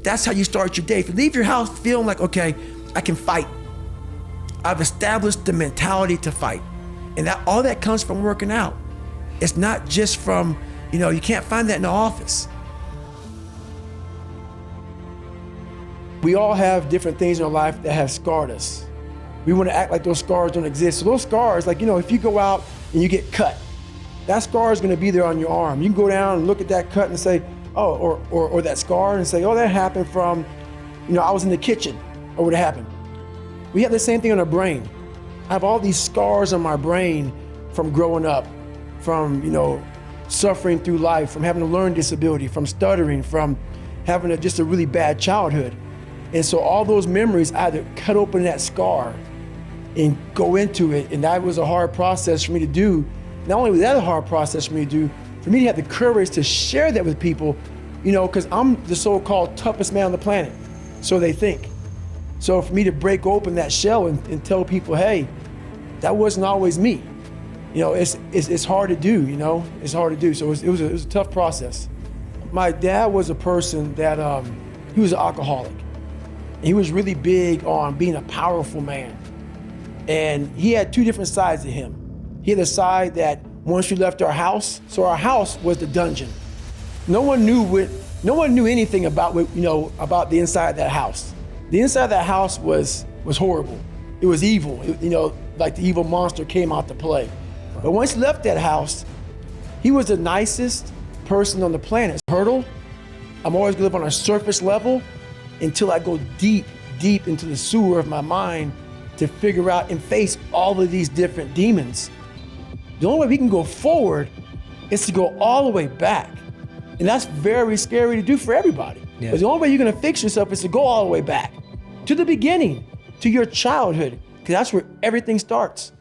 That's how you start your day. If you leave your house feeling like, okay, I can fight. I've established the mentality to fight. And all that comes from working out. It's not just from, you can't find that in the office. We all have different things in our life that have scarred us. We want to act like those scars don't exist. So those scars, like, if you go out and you get cut, that scar is going to be there on your arm. You can go down and look at that cut and say, oh, or that scar and say, oh, that happened from, I was in the kitchen, or what happened. We have the same thing on our brain. I have all these scars on my brain from growing up, from, suffering through life, from having a learning disability, from stuttering, from having just a really bad childhood. And so all those memories, I had to cut open that scar and go into it. And that was a hard process for me to do. Not only was that a hard process for me to do, for me to have the courage to share that with people, because I'm the so-called toughest man on the planet. So they think. So for me to break open that shell and tell people, hey, that wasn't always me. It's hard to do, it's hard to do. So it was a tough process. My dad was a person that, he was an alcoholic. He was really big on being a powerful man. And he had two different sides to him. He had a side that once we left our house, so our house was the dungeon. No one knew anything about about the inside of that house. The inside of that house was horrible. It was evil. Like the evil monster came out to play. But once he left that house, he was the nicest person on the planet. Hurdle, I'm always gonna live on a surface level until I go deep, deep into the sewer of my mind to figure out and face all of these different demons. The only way we can go forward is to go all the way back. And that's very scary to do for everybody. Yeah. But the only way you're gonna fix yourself is to go all the way back to the beginning, to your childhood, because that's where everything starts.